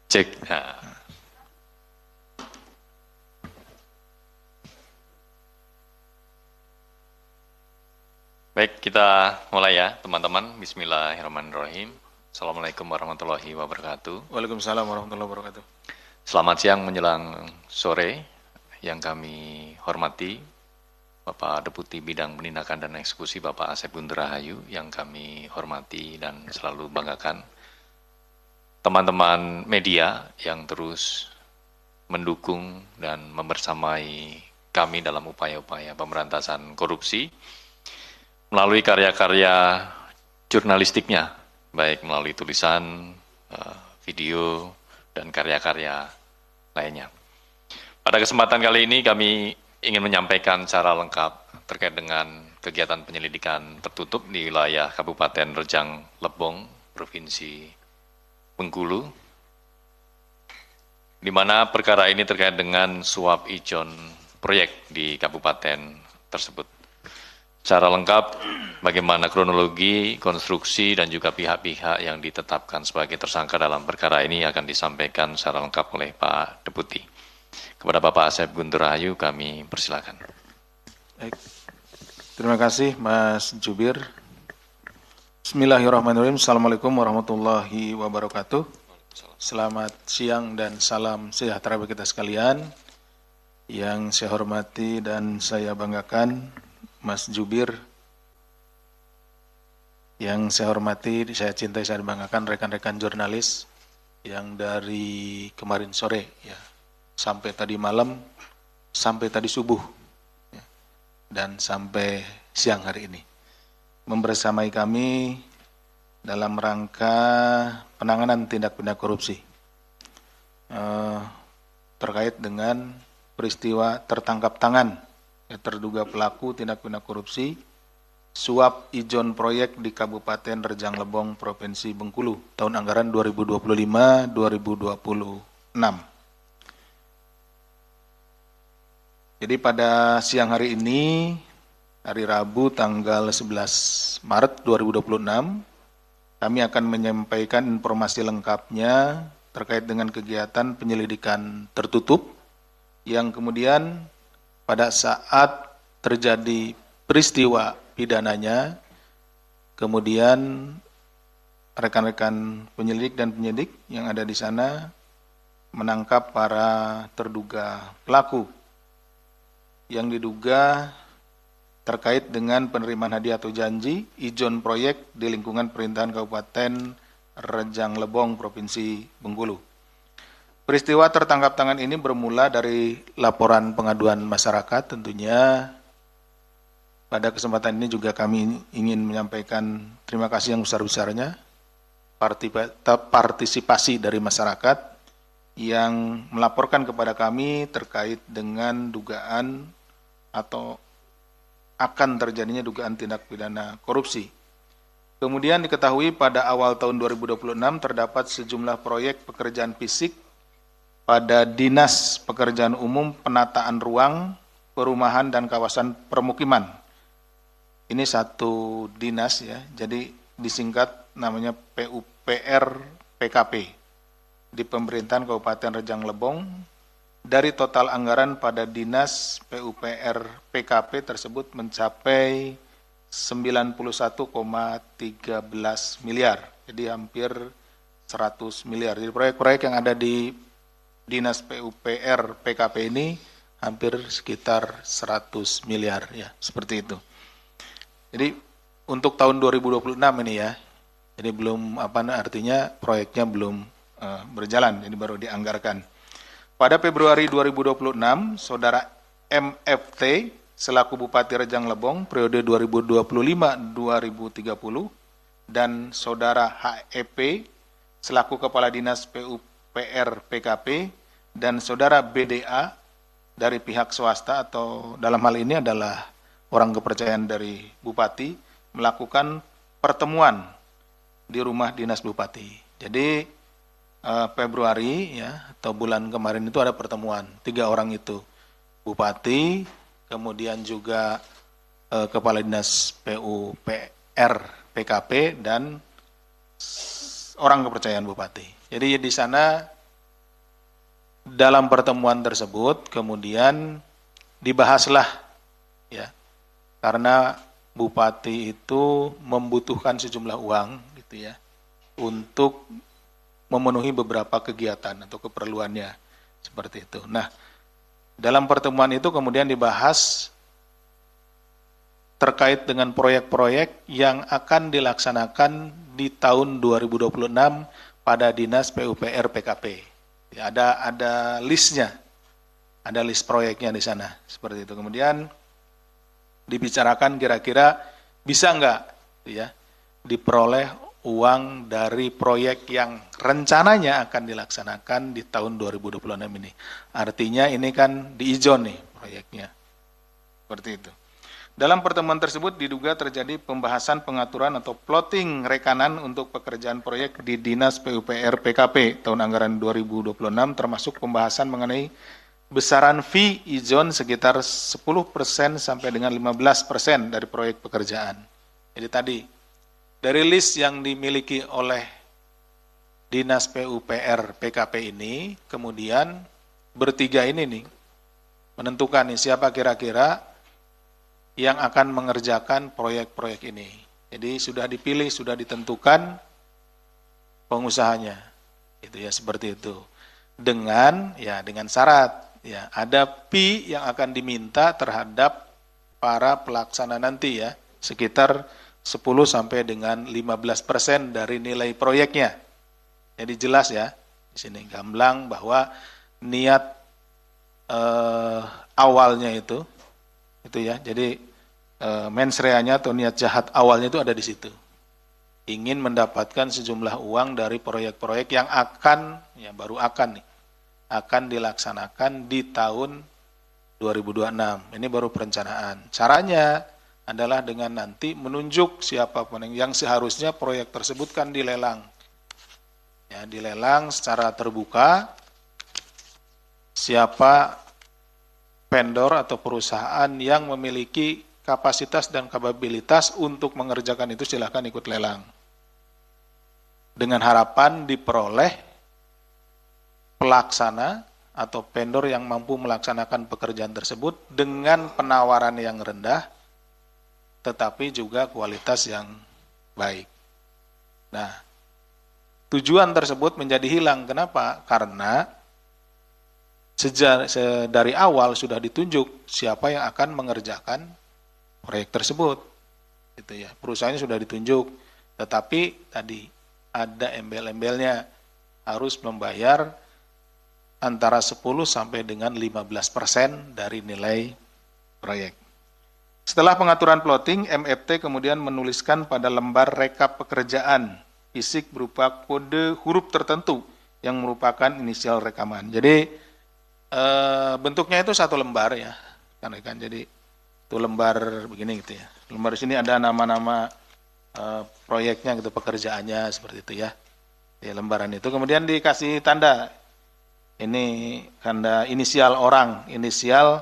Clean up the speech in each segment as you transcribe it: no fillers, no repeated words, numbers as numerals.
Cek. Nah. Baik, kita mulai ya teman-teman. Bismillahirrahmanirrahim. Assalamualaikum warahmatullahi wabarakatuh. Waalaikumsalam warahmatullahi wabarakatuh. Selamat siang menjelang sore yang kami hormati Bapak Deputi Bidang Penindakan dan Eksekusi Bapak Asep Guntur Rahayu yang kami hormati dan selalu banggakan. Teman-teman media yang terus mendukung dan membersamai kami dalam upaya-upaya pemberantasan korupsi melalui karya-karya jurnalistiknya, baik melalui tulisan, video, dan karya-karya lainnya. Pada kesempatan kali ini kami ingin menyampaikan secara lengkap terkait dengan kegiatan penyelidikan tertutup di wilayah Kabupaten Rejang Lebong, Provinsi Bengkulu, di mana perkara ini terkait dengan suap ijon proyek di kabupaten tersebut. Secara lengkap bagaimana kronologi, konstruksi, dan juga pihak-pihak yang ditetapkan sebagai tersangka dalam perkara ini akan disampaikan secara lengkap oleh Pak Deputi. Kepada Bapak Asep Guntur Rahayu kami persilakan. Baik. Terima kasih Mas Jubir. Bismillahirrahmanirrahim. Assalamualaikum warahmatullahi wabarakatuh. Selamat siang dan salam sejahtera bagi kita sekalian. Yang saya hormati dan saya banggakan Mas Jubir. Yang saya hormati, saya cintai, saya banggakan rekan-rekan jurnalis yang dari kemarin sore ya, sampai tadi malam, sampai tadi subuh ya, dan sampai siang hari ini membersamai kami dalam rangka penanganan tindak pidana korupsi terkait dengan peristiwa tertangkap tangan terduga pelaku tindak pidana korupsi suap ijon proyek di Kabupaten Rejang Lebong, Provinsi Bengkulu tahun anggaran 2025-2026. Jadi pada siang hari ini, hari Rabu tanggal 11 Maret 2026, kami akan menyampaikan informasi lengkapnya terkait dengan kegiatan penyelidikan tertutup yang kemudian pada saat terjadi peristiwa pidananya, kemudian rekan-rekan penyelidik dan penyidik yang ada di sana menangkap para terduga pelaku yang diduga terkait dengan penerimaan hadiah atau janji ijon proyek di lingkungan pemerintahan Kabupaten Rejang Lebong, Provinsi Bengkulu. Peristiwa tertangkap tangan ini bermula dari laporan pengaduan masyarakat tentunya. Pada kesempatan ini juga kami ingin menyampaikan terima kasih yang besar-besarnya partisipasi dari masyarakat yang melaporkan kepada kami terkait dengan dugaan atau akan terjadinya dugaan tindak pidana korupsi. Kemudian diketahui pada awal tahun 2026 terdapat sejumlah proyek pekerjaan fisik pada Dinas Pekerjaan Umum Penataan Ruang, Perumahan dan Kawasan Permukiman. Ini satu dinas ya, jadi disingkat namanya PUPR PKP di pemerintahan Kabupaten Rejang Lebong. Dari total anggaran pada Dinas PUPR PKP tersebut mencapai 91,13 miliar. Jadi hampir 100 miliar. Jadi proyek-proyek yang ada di Dinas PUPR PKP ini hampir sekitar 100 miliar ya, seperti itu. Jadi untuk tahun 2026 ini ya. Jadi belum artinya proyeknya belum berjalan, ini baru dianggarkan. Pada Februari 2026, Saudara MFT selaku Bupati Rejang Lebong periode 2025-2030 dan Saudara HEP selaku Kepala Dinas PUPR PKP dan Saudara BDA dari pihak swasta atau dalam hal ini adalah orang kepercayaan dari Bupati melakukan pertemuan di rumah dinas Bupati. Jadi Februari ya atau bulan kemarin itu ada pertemuan 3 orang itu, Bupati, kemudian juga Kepala Dinas PUPR PKP dan orang kepercayaan Bupati. Jadi di sana dalam pertemuan tersebut kemudian dibahaslah ya, karena bupati itu membutuhkan sejumlah uang gitu ya untuk memenuhi beberapa kegiatan atau keperluannya seperti itu. Nah, dalam pertemuan itu kemudian dibahas terkait dengan proyek-proyek yang akan dilaksanakan di tahun 2026 pada Dinas PUPR PKP. Ya, ada listnya, ada list proyeknya di sana, seperti itu. Kemudian dibicarakan kira-kira bisa nggak ya diperoleh uang dari proyek yang rencananya akan dilaksanakan di tahun 2026 ini. Artinya ini kan diijon nih proyeknya. Seperti itu. Dalam pertemuan tersebut diduga terjadi pembahasan pengaturan atau plotting rekanan untuk pekerjaan proyek di Dinas PUPR PKP tahun anggaran 2026 termasuk pembahasan mengenai besaran fee ijon sekitar 10% sampai dengan 15% dari proyek pekerjaan. Jadi tadi dari list yang dimiliki oleh Dinas PUPR PKP ini, kemudian bertiga ini nih menentukan nih siapa kira-kira yang akan mengerjakan proyek-proyek ini. Jadi sudah dipilih, sudah ditentukan pengusahanya. Itu ya seperti itu. Dengan syarat ya, ada fee yang akan diminta terhadap para pelaksana nanti ya, sekitar 10 sampai dengan 15% dari nilai proyeknya. Jadi jelas ya, di sini gamblang bahwa niat awalnya itu ya. Jadi mens rea-nya atau niat jahat awalnya itu ada di situ. Ingin mendapatkan sejumlah uang dari proyek-proyek yang akan dilaksanakan di tahun 2026. Ini baru perencanaan. Caranya adalah dengan nanti menunjuk siapapun yang seharusnya proyek tersebut kan dilelang. Ya, dilelang secara terbuka siapa vendor atau perusahaan yang memiliki kapasitas dan kapabilitas untuk mengerjakan itu silakan ikut lelang. Dengan harapan diperoleh pelaksana atau vendor yang mampu melaksanakan pekerjaan tersebut dengan penawaran yang rendah tetapi juga kualitas yang baik. Nah, tujuan tersebut menjadi hilang. Kenapa? Karena dari awal sudah ditunjuk siapa yang akan mengerjakan proyek tersebut, gitu ya. Perusahaannya sudah ditunjuk, tetapi tadi ada embel-embelnya harus membayar antara 10 sampai dengan 15% dari nilai proyek. Setelah pengaturan plotting, MFT kemudian menuliskan pada lembar rekap pekerjaan fisik berupa kode huruf tertentu yang merupakan inisial rekaman. Jadi bentuknya itu satu lembar ya, kan? Jadi itu lembar begini gitu ya. Lembar di sini ada nama-nama proyeknya gitu, pekerjaannya seperti itu ya. Di lembaran itu kemudian dikasih tanda. Ini tanda inisial orang, inisial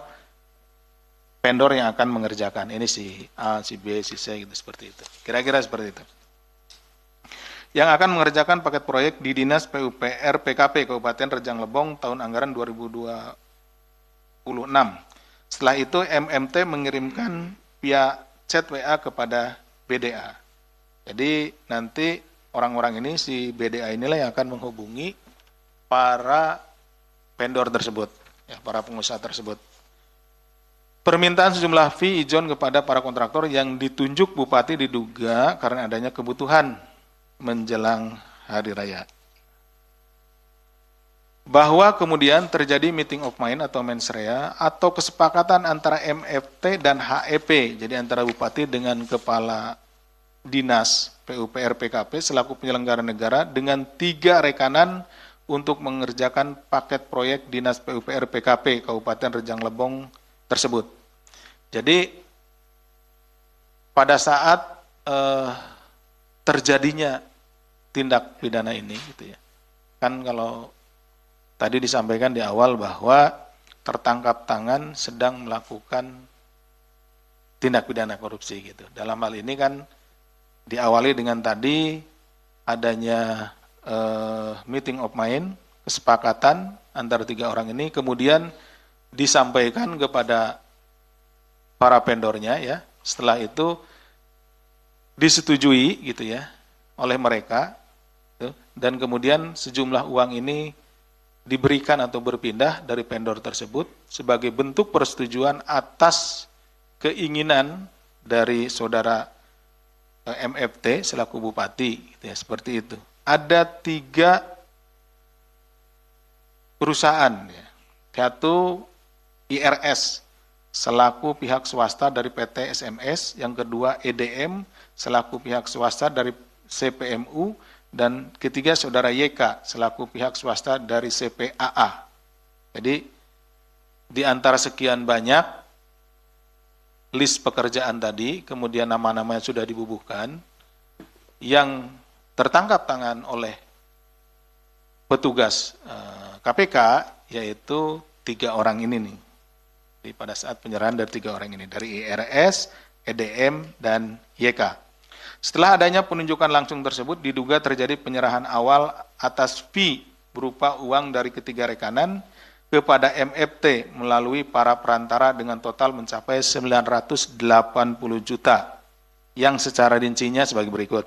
vendor yang akan mengerjakan. Ini si A, si B, si C gitu seperti itu. Kira-kira seperti itu. Yang akan mengerjakan paket proyek di Dinas PUPR PKP Kabupaten Rejang Lebong tahun anggaran 2026. Setelah itu MMT mengirimkan via chat WA kepada BDA. Jadi nanti orang-orang ini, si BDA inilah yang akan menghubungi para vendor tersebut, ya, para pengusaha tersebut. Permintaan sejumlah fee ijon kepada para kontraktor yang ditunjuk Bupati diduga karena adanya kebutuhan menjelang hari raya. Bahwa kemudian terjadi meeting of mind atau mens rea atau kesepakatan antara MFT dan HEP, jadi antara Bupati dengan Kepala Dinas PUPR PKP selaku penyelenggara negara dengan 3 rekanan untuk mengerjakan paket proyek Dinas PUPR PKP Kabupaten Rejang Lebong tersebut. Jadi pada saat terjadinya tindak pidana ini gitu ya. Kan kalau tadi disampaikan di awal bahwa tertangkap tangan sedang melakukan tindak pidana korupsi gitu. Dalam hal ini kan diawali dengan tadi adanya meeting of mind kesepakatan antara 3 orang ini, kemudian disampaikan kepada para vendornya ya. Setelah itu disetujui gitu ya oleh mereka, dan kemudian sejumlah uang ini diberikan atau berpindah dari vendor tersebut sebagai bentuk persetujuan atas keinginan dari saudara MFT selaku bupati, gitu ya, seperti itu. Ada 3 perusahaan, ya. Satu IRS selaku pihak swasta dari PT SMS, yang kedua EDM selaku pihak swasta dari CPMU, dan ketiga saudara YK selaku pihak swasta dari CPAA. Jadi di antara sekian banyak list pekerjaan tadi, kemudian nama-namanya sudah dibubuhkan, yang tertangkap tangan oleh petugas KPK, yaitu 3 orang ini nih. Jadi pada saat penyerahan dari 3 orang ini, dari IRS, EDM, dan YK. Setelah adanya penunjukan langsung tersebut, diduga terjadi penyerahan awal atas fee berupa uang dari ketiga rekanan kepada MFT melalui para perantara dengan total mencapai 980 juta, yang secara rincinya sebagai berikut.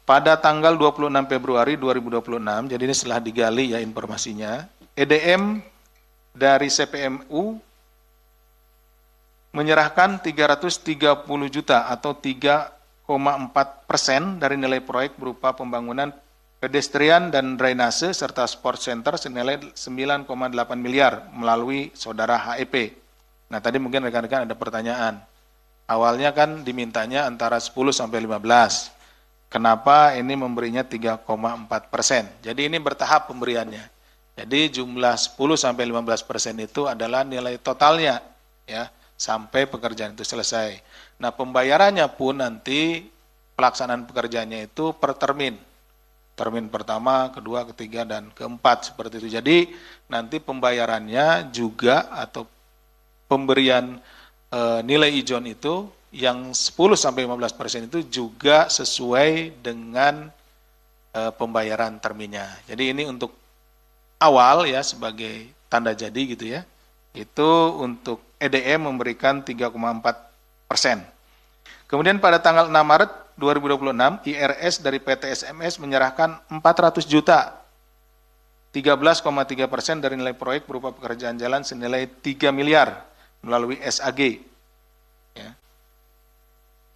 Pada tanggal 26 Februari 2026, jadi ini setelah digali ya informasinya, EDM dari CPMU menyerahkan 330 juta atau 3,4% dari nilai proyek berupa pembangunan pedestrian dan drainase serta sport center senilai 9,8 miliar melalui saudara HEP. Nah, tadi mungkin rekan-rekan ada pertanyaan. Awalnya kan dimintanya antara 10 sampai 15. Kenapa ini memberinya 3,4%? Jadi ini bertahap pemberiannya. Jadi jumlah 10 sampai 15% itu adalah nilai totalnya ya, sampai pekerjaan itu selesai. Nah, pembayarannya pun nanti pelaksanaan pekerjaannya itu per termin. Termin pertama, kedua, ketiga, dan keempat seperti itu. Jadi nanti pembayarannya juga atau pemberian nilai ijon itu yang 10-15% itu juga sesuai dengan pembayaran terminnya. Jadi ini untuk awal ya sebagai tanda jadi gitu ya. Itu untuk EDM memberikan 3,4%. Kemudian pada tanggal 6 Maret 2026, IRS dari PT SMS menyerahkan 400 juta, 13,3% dari nilai proyek berupa pekerjaan jalan senilai 3 miliar melalui SAG. Ya.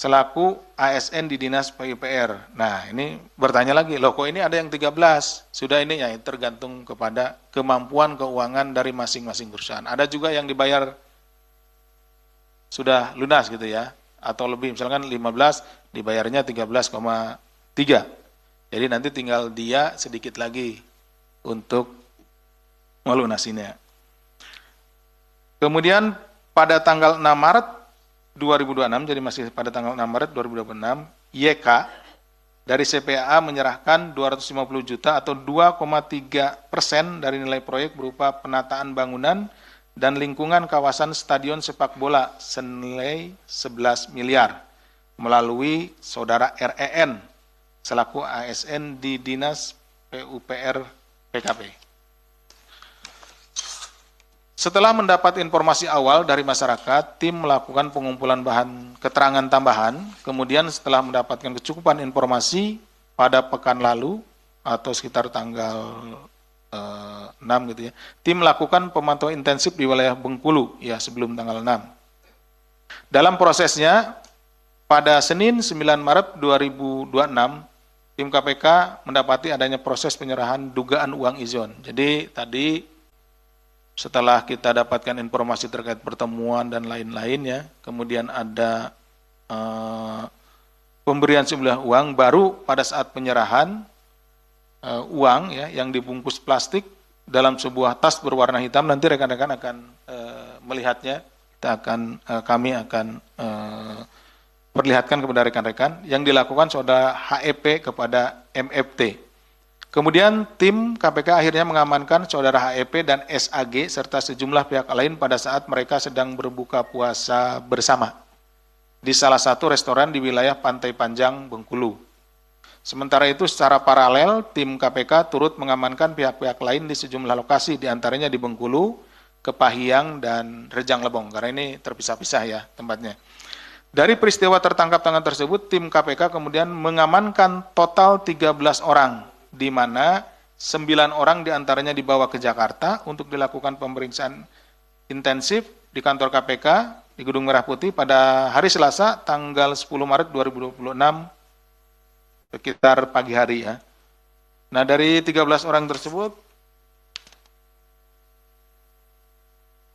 Selaku ASN di Dinas PUPR. Nah, ini bertanya lagi, loh kok ini ada yang 13? Sudah ini ya tergantung kepada kemampuan keuangan dari masing-masing perusahaan. Ada juga yang dibayar sudah lunas gitu ya, atau lebih, misalkan 15 dibayarnya 13,3. Jadi nanti tinggal dia sedikit lagi untuk melunasinya. Kemudian pada tanggal 6 Maret 2026, jadi masih pada tanggal 6 Maret 2026, YK dari CPAA menyerahkan 250 juta atau 2,3% dari nilai proyek berupa penataan bangunan dan lingkungan kawasan stadion sepak bola senilai 11 miliar melalui saudara REN selaku ASN di Dinas PUPR PKP. Setelah mendapat informasi awal dari masyarakat, tim melakukan pengumpulan bahan keterangan tambahan, kemudian setelah mendapatkan kecukupan informasi pada pekan lalu atau sekitar tanggal 6 gitu ya, tim melakukan pemantauan intensif di wilayah Bengkulu ya sebelum tanggal 6. Dalam prosesnya, pada Senin 9 Maret 2026, tim KPK mendapati adanya proses penyerahan dugaan uang ijon. Jadi tadi setelah kita dapatkan informasi terkait pertemuan dan lain-lainnya, kemudian ada pemberian sejumlah uang, baru pada saat penyerahan uang ya yang dibungkus plastik dalam sebuah tas berwarna hitam, nanti rekan-rekan akan melihatnya. Kami akan perlihatkan kepada rekan-rekan yang dilakukan saudara HEP kepada MFT. Kemudian tim KPK akhirnya mengamankan saudara HEP dan SAG serta sejumlah pihak lain pada saat mereka sedang berbuka puasa bersama di salah satu restoran di wilayah Pantai Panjang, Bengkulu. Sementara itu secara paralel tim KPK turut mengamankan pihak-pihak lain di sejumlah lokasi, diantaranya di Bengkulu, Kepahiang, dan Rejang Lebong, karena ini terpisah-pisah ya tempatnya. Dari peristiwa tertangkap tangan tersebut, tim KPK kemudian mengamankan total 13 orang, di mana 9 orang diantaranya dibawa ke Jakarta untuk dilakukan pemeriksaan intensif di kantor KPK di Gedung Merah Putih pada hari Selasa tanggal 10 Maret 2026 sekitar pagi hari ya. Nah, dari 13 orang tersebut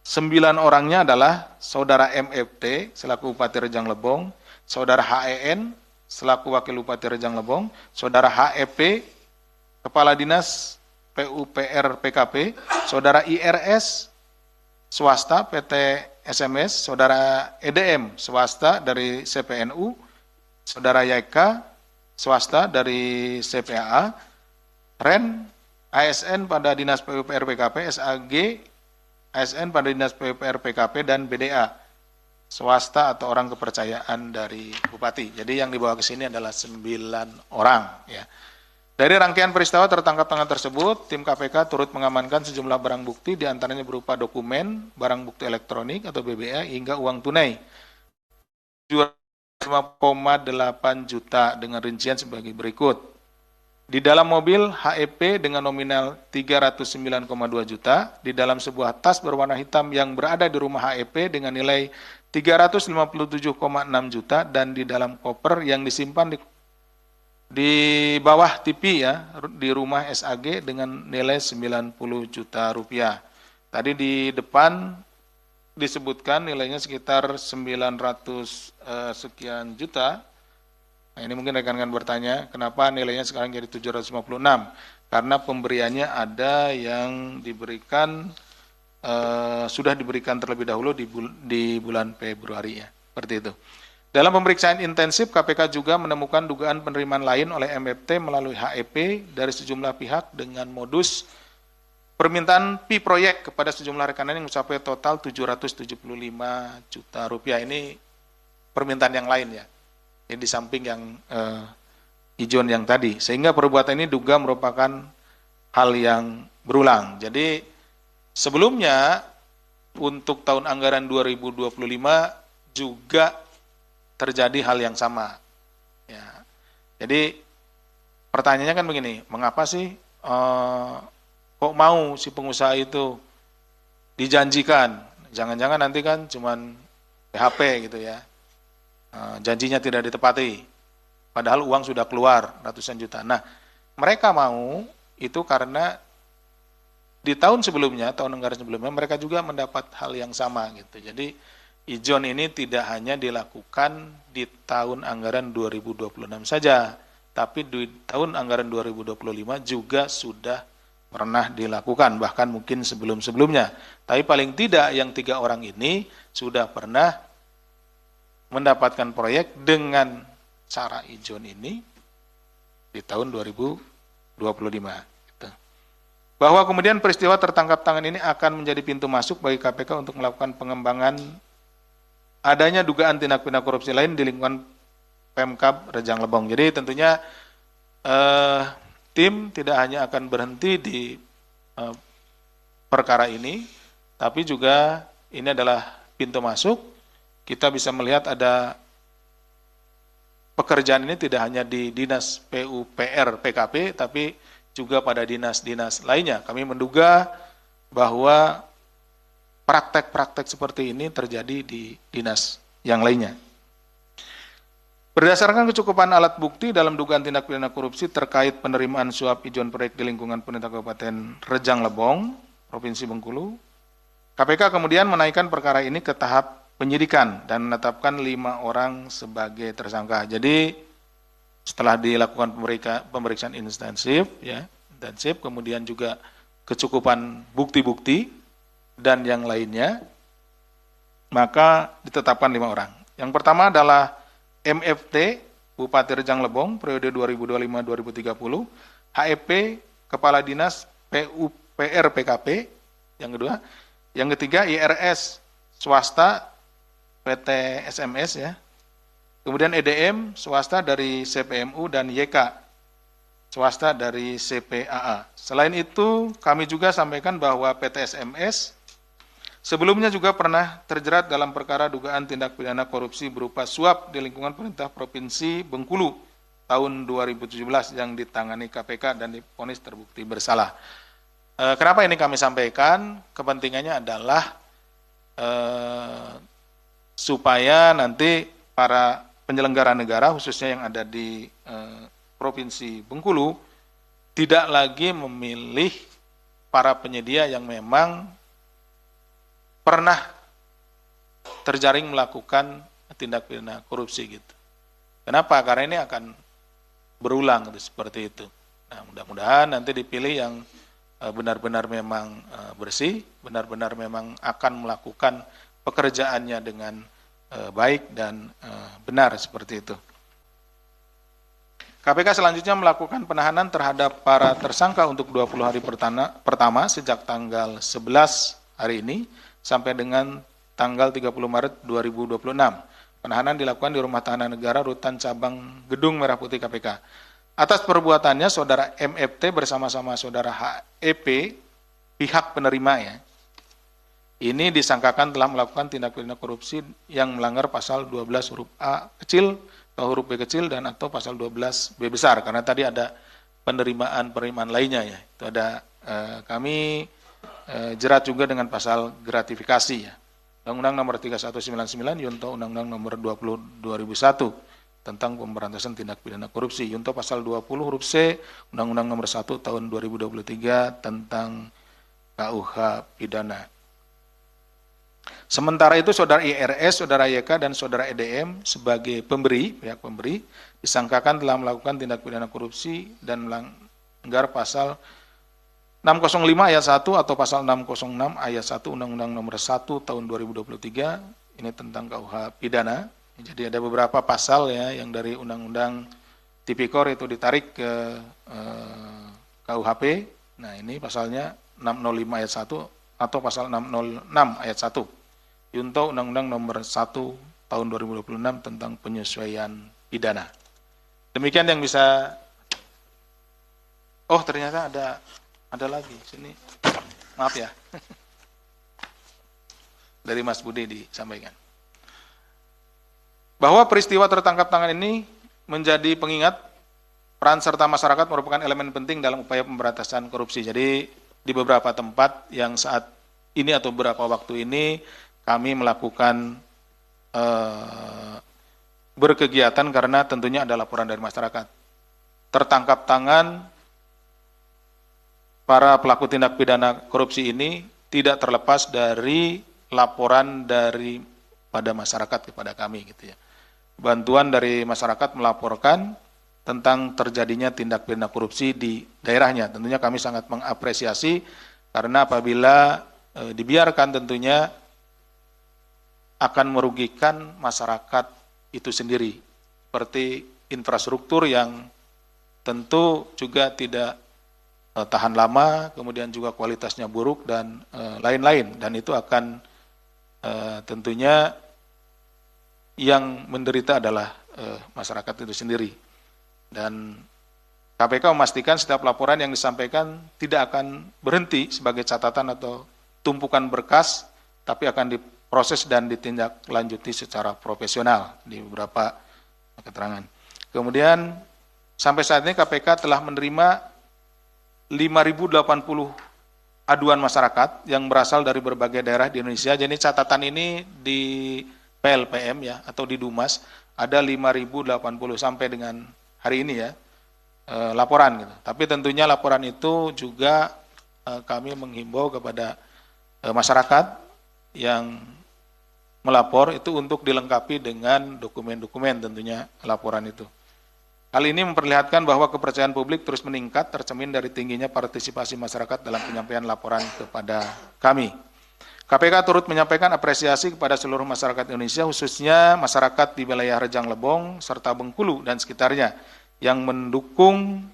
9 orangnya adalah Saudara MFT selaku Bupati Rejang Lebong, Saudara HEN selaku Wakil Bupati Rejang Lebong, Saudara HEP Kepala Dinas PUPR PKP, Saudara IRS swasta PT SMS, Saudara EDM swasta dari CPNU, Saudara YK swasta dari CPAA, REN, ASN pada Dinas PUPR PKP, SAG, ASN pada Dinas PUPR PKP, dan BDA, swasta atau orang kepercayaan dari Bupati. Jadi yang dibawa ke sini adalah 9 orang. Ya. Dari rangkaian peristiwa tertangkap tangan tersebut, tim KPK turut mengamankan sejumlah barang bukti, diantaranya berupa dokumen, barang bukti elektronik atau BBA, hingga uang tunai. 5,8 juta dengan rincian sebagai berikut. Di dalam mobil HEP dengan nominal 309,2 juta, di dalam sebuah tas berwarna hitam yang berada di rumah HEP dengan nilai 357,6 juta, dan di dalam koper yang disimpan di bawah TV ya, di rumah SAG dengan nilai 90 juta rupiah. Tadi di depan disebutkan nilainya sekitar 900 sekian juta. Nah, ini mungkin rekan-rekan bertanya, kenapa nilainya sekarang jadi 756? Karena pemberiannya ada yang diberikan, sudah diberikan terlebih dahulu di bulan Februari ya, seperti itu. Dalam pemeriksaan intensif, KPK juga menemukan dugaan penerimaan lain oleh MFT melalui HEP dari sejumlah pihak dengan modus permintaan fee proyek kepada sejumlah rekanan yang mencapai total 775 juta rupiah. Ini permintaan yang lain ya. Ini di samping yang ijon yang tadi. Sehingga perbuatan ini duga merupakan hal yang berulang. Jadi sebelumnya untuk tahun anggaran 2025 juga terjadi hal yang sama. Ya. Jadi pertanyaannya kan begini, mengapa sih kok mau si pengusaha itu dijanjikan? Jangan-jangan nanti kan cuman PHP gitu ya. Janjinya tidak ditepati. Padahal uang sudah keluar ratusan juta. Nah, mereka mau itu karena di tahun sebelumnya, tahun anggaran sebelumnya mereka juga mendapat hal yang sama gitu. Jadi ijon ini tidak hanya dilakukan di tahun anggaran 2026 saja, tapi di tahun anggaran 2025 juga sudah pernah dilakukan, bahkan mungkin sebelum-sebelumnya. Tapi paling tidak yang 3 orang ini sudah pernah mendapatkan proyek dengan cara ijon ini di tahun 2025. Gitu. Bahwa kemudian peristiwa tertangkap tangan ini akan menjadi pintu masuk bagi KPK untuk melakukan pengembangan adanya dugaan tindak pidana korupsi lain di lingkungan Pemkab Rejang Lebong. Jadi tentunya tim tidak hanya akan berhenti di perkara ini, tapi juga ini adalah pintu masuk. Kita bisa melihat ada pekerjaan ini tidak hanya di Dinas PUPR PKP, tapi juga pada dinas-dinas lainnya. Kami menduga bahwa praktek-praktek seperti ini terjadi di dinas yang lainnya. Berdasarkan kecukupan alat bukti dalam dugaan tindak pidana korupsi terkait penerimaan suap ijon proyek di lingkungan pemerintah Kabupaten Rejang Lebong, Provinsi Bengkulu, KPK kemudian menaikkan perkara ini ke tahap penyidikan dan menetapkan 5 orang sebagai tersangka. Jadi setelah dilakukan pemeriksaan intensif, kemudian juga kecukupan bukti-bukti dan yang lainnya, maka ditetapkan 5 orang. Yang pertama adalah MFT, Bupati Rejang Lebong, periode 2025-2030, HEP, Kepala Dinas PUPR PKP, yang kedua. Yang ketiga, IRS, swasta, PT SMS ya. Kemudian EDM, swasta dari CPMU dan YK, swasta dari CPAA. Selain itu, kami juga sampaikan bahwa PT SMS sebelumnya juga pernah terjerat dalam perkara dugaan tindak pidana korupsi berupa suap di lingkungan pemerintah Provinsi Bengkulu tahun 2017 yang ditangani KPK dan divonis terbukti bersalah. Kenapa ini kami sampaikan? Kepentingannya adalah supaya nanti para penyelenggara negara, khususnya yang ada di Provinsi Bengkulu, tidak lagi memilih para penyedia yang memang pernah terjaring melakukan tindak pidana korupsi gitu. Kenapa? Karena ini akan berulang gitu, seperti itu. Nah, mudah-mudahan nanti dipilih yang benar-benar memang bersih, benar-benar memang akan melakukan pekerjaannya dengan baik dan benar seperti itu. KPK selanjutnya melakukan penahanan terhadap para tersangka untuk 20 hari pertama sejak tanggal 11 hari ini sampai dengan tanggal 30 Maret 2026. Penahanan dilakukan di Rumah Tahanan Negara Rutan Cabang Gedung Merah Putih KPK. Atas perbuatannya, Saudara MFT bersama-sama Saudara HEP, pihak penerima ya, ini disangkakan telah melakukan tindak pidana korupsi yang melanggar pasal 12 huruf A kecil atau huruf B kecil dan atau pasal 12 B besar, karena tadi ada penerimaan lainnya ya. Itu ada kami jerat juga dengan pasal gratifikasi ya. Undang-Undang Nomor 3199 Yunto Undang-Undang Nomor 20 2001 tentang pemberantasan tindak pidana korupsi. Yunto pasal 20 huruf C Undang-Undang Nomor 1 tahun 2023 tentang KUH pidana. Sementara itu Saudara IRS, Saudara YK dan Saudara EDM sebagai pihak pemberi disangkakan telah melakukan tindak pidana korupsi dan melanggar pasal 605 ayat 1 atau pasal 606 ayat 1 Undang-Undang Nomor 1 tahun 2023 ini tentang KUH pidana. Jadi ada beberapa pasal ya yang dari Undang-Undang Tipikor itu ditarik ke KUHP. Nah, ini pasalnya 605 ayat 1 atau pasal 606 ayat 1. Yunto Undang-Undang Nomor 1 tahun 2026 tentang penyesuaian pidana. Demikian yang bisa. Oh, ternyata ada lagi sini. Maaf ya. Dari Mas Budi disampaikan. Bahwa peristiwa tertangkap tangan ini menjadi pengingat peran serta masyarakat merupakan elemen penting dalam upaya pemberantasan korupsi. Jadi di beberapa tempat yang saat ini atau beberapa waktu ini kami melakukan berkegiatan karena tentunya ada laporan dari masyarakat. Tertangkap tangan para pelaku tindak pidana korupsi ini tidak terlepas dari laporan dari pada masyarakat kepada kami gitu ya. Bantuan dari masyarakat melaporkan tentang terjadinya tindak pidana korupsi di daerahnya. Tentunya kami sangat mengapresiasi karena apabila dibiarkan tentunya akan merugikan masyarakat itu sendiri. Seperti infrastruktur yang tentu juga tidak tahan lama, kemudian juga kualitasnya buruk dan lain-lain. Dan itu akan tentunya yang menderita adalah masyarakat itu sendiri. Dan KPK memastikan setiap laporan yang disampaikan tidak akan berhenti sebagai catatan atau tumpukan berkas, tapi akan diproses dan ditindaklanjuti secara profesional di beberapa keterangan. Kemudian sampai saat ini KPK telah menerima 5.080 aduan masyarakat yang berasal dari berbagai daerah di Indonesia. Jadi catatan ini di PLPM ya atau di Dumas ada 5.080 sampai dengan hari ini ya laporan gitu. Tapi tentunya laporan itu juga kami menghimbau kepada masyarakat yang melapor itu untuk dilengkapi dengan dokumen-dokumen tentunya laporan itu. Hal ini memperlihatkan bahwa kepercayaan publik terus meningkat tercermin dari tingginya partisipasi masyarakat dalam penyampaian laporan kepada kami. KPK turut menyampaikan apresiasi kepada seluruh masyarakat Indonesia, khususnya masyarakat di wilayah Rejang Lebong serta Bengkulu dan sekitarnya yang mendukung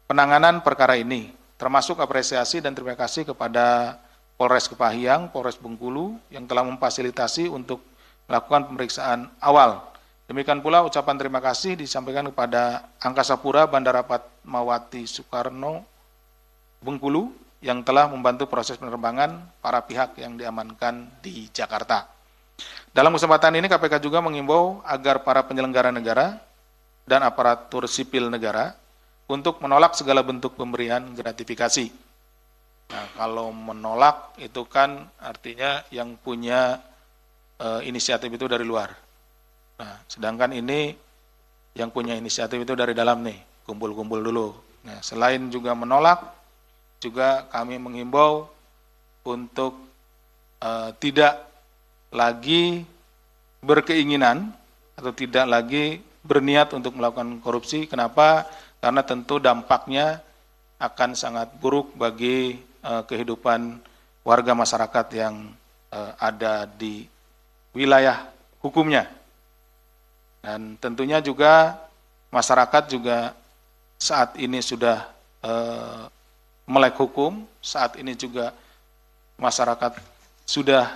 penanganan perkara ini, termasuk apresiasi dan terima kasih kepada Polres Kepahyang, Polres Bengkulu yang telah memfasilitasi untuk melakukan pemeriksaan awal Demikian pula ucapan terima kasih disampaikan kepada Angkasa Pura Bandara Fatmawati Soekarno Bengkulu yang telah membantu proses penerbangan para pihak yang diamankan di Jakarta. Dalam kesempatan ini KPK juga mengimbau agar para penyelenggara negara dan aparatur sipil negara untuk menolak segala bentuk pemberian gratifikasi. Nah, kalau menolak itu kan artinya yang punya inisiatif itu dari luar. Nah, sedangkan ini yang punya inisiatif itu dari dalam nih, kumpul-kumpul dulu. Nah, selain juga menolak, juga kami mengimbau untuk tidak lagi berkeinginan atau tidak lagi berniat untuk melakukan korupsi. Kenapa? Karena tentu dampaknya akan sangat buruk bagi kehidupan warga masyarakat yang ada di wilayah hukumnya. Dan tentunya juga masyarakat juga saat ini sudah melek hukum, saat ini juga masyarakat sudah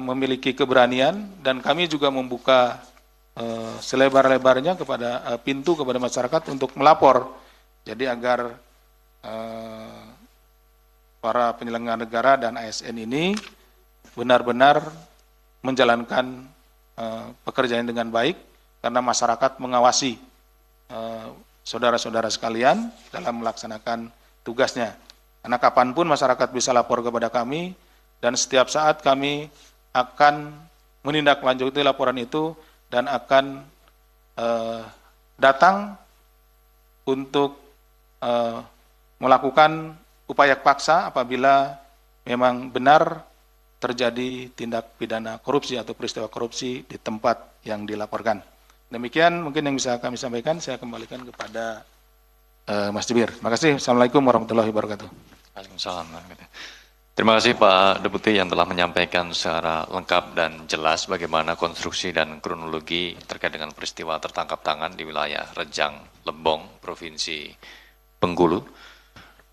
memiliki keberanian, dan kami juga membuka selebar-lebarnya kepada pintu kepada masyarakat untuk melapor. Jadi agar para penyelenggara negara dan ASN ini benar-benar menjalankan pekerjaan dengan baik, karena masyarakat mengawasi saudara-saudara sekalian dalam melaksanakan tugasnya. Karena kapanpun masyarakat bisa lapor kepada kami, dan setiap saat kami akan menindaklanjuti laporan itu dan akan datang untuk melakukan upaya paksa apabila memang benar terjadi tindak pidana korupsi atau peristiwa korupsi di tempat yang dilaporkan. Demikian mungkin yang bisa kami sampaikan. Saya kembalikan kepada Mas Jibir. Terima kasih. Assalamualaikum warahmatullahi wabarakatuh. Waalaikumsalam. Terima kasih Pak Deputi yang telah menyampaikan secara lengkap dan jelas bagaimana konstruksi dan kronologi terkait dengan peristiwa tertangkap tangan di wilayah Rejang Lebong, Provinsi Bengkulu,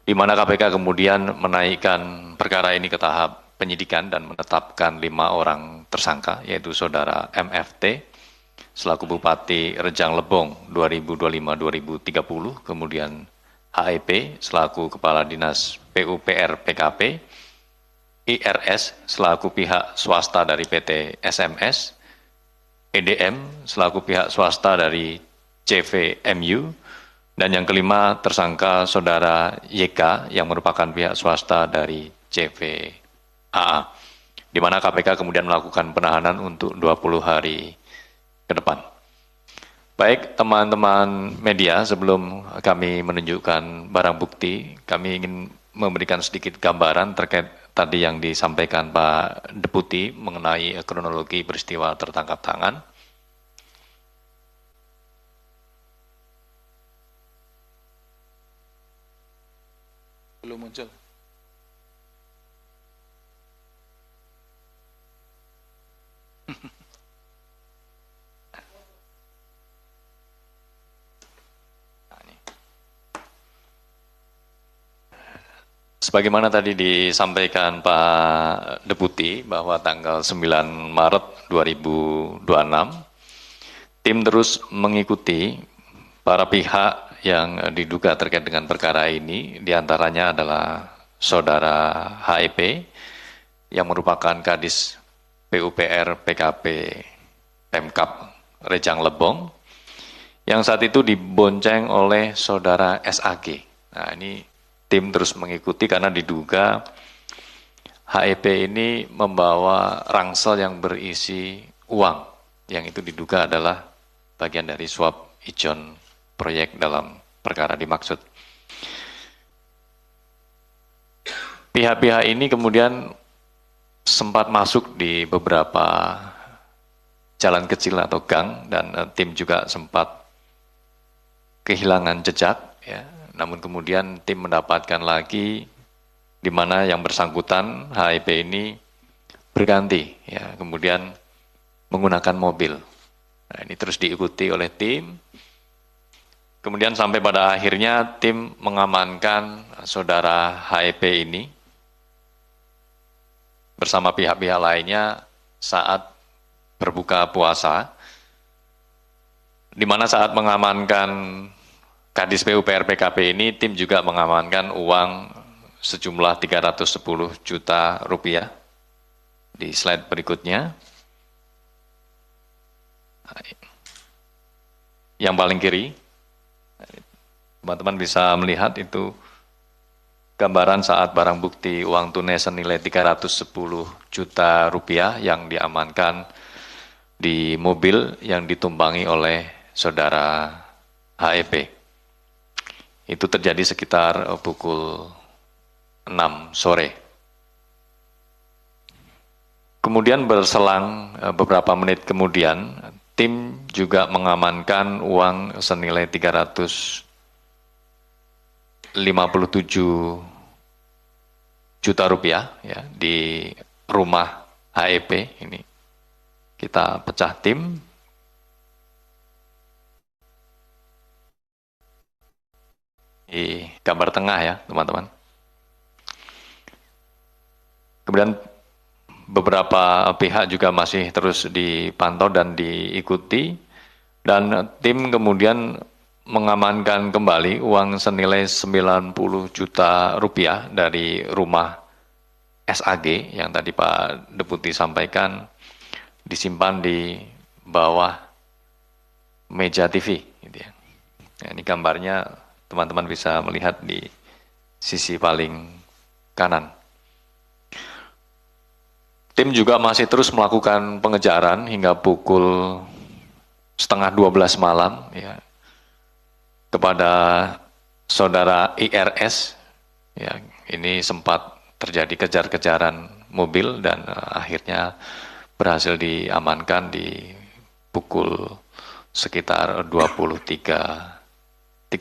di mana KPK kemudian menaikkan perkara ini ke tahap penyidikan dan menetapkan 5 orang tersangka, yaitu Saudara MFT selaku Bupati Rejang Lebong 2025-2030, kemudian HEP selaku Kepala Dinas PUPR PKP, IRS selaku pihak swasta dari PT SMS, EDM selaku pihak swasta dari CVMU, dan yang kelima tersangka Saudara YK yang merupakan pihak swasta dari CVAA, di mana KPK kemudian melakukan penahanan untuk 20 hari ke depan. Baik teman-teman media, sebelum kami menunjukkan barang bukti, kami ingin memberikan sedikit gambaran terkait tadi yang disampaikan Pak Deputi mengenai kronologi peristiwa tertangkap tangan. Belum muncul. Sebagaimana tadi disampaikan Pak Deputi bahwa tanggal 9 Maret 2026, tim terus mengikuti para pihak yang diduga terkait dengan perkara ini, diantaranya adalah Saudara HEP yang merupakan Kadis PUPR PKP Pemkap Rejang Lebong, yang saat itu dibonceng oleh Saudara SAG. Nah, ini tim terus mengikuti karena diduga HEP ini membawa rangsel yang berisi uang, yang itu diduga adalah bagian dari suap ijon proyek dalam perkara dimaksud. Pihak-pihak ini kemudian sempat masuk di beberapa jalan kecil atau gang, dan tim juga sempat kehilangan jejak, ya. Namun kemudian tim mendapatkan lagi di mana yang bersangkutan HEP ini berganti, ya, kemudian menggunakan mobil. Nah, ini terus diikuti oleh tim. Kemudian sampai pada akhirnya tim mengamankan Saudara HEP ini bersama pihak-pihak lainnya saat berbuka puasa, di mana saat mengamankan Kadis PUPR PKP ini, tim juga mengamankan uang sejumlah 310 juta rupiah. Di slide berikutnya, yang paling kiri, teman-teman bisa melihat itu gambaran saat barang bukti uang tunai senilai 310 juta rupiah yang diamankan di mobil yang ditumpangi oleh saudara HEP. Itu terjadi sekitar pukul 6 sore. Kemudian berselang beberapa menit kemudian, tim juga mengamankan uang senilai 357 juta rupiah ya, di rumah HEP ini. Kita pecah tim. Di gambar tengah ya, teman-teman. Kemudian beberapa pihak juga masih terus dipantau dan diikuti, dan tim kemudian mengamankan kembali uang senilai 90 juta rupiah dari rumah SAG yang tadi Pak Deputi sampaikan disimpan di bawah meja TV. Gitu ya. Nah, ini gambarnya teman-teman bisa melihat di sisi paling kanan. Tim juga masih terus melakukan pengejaran hingga pukul 11:30 malam ya, kepada saudara IRS. Ya, ini sempat terjadi kejar-kejaran mobil dan akhirnya berhasil diamankan di pukul sekitar 23.30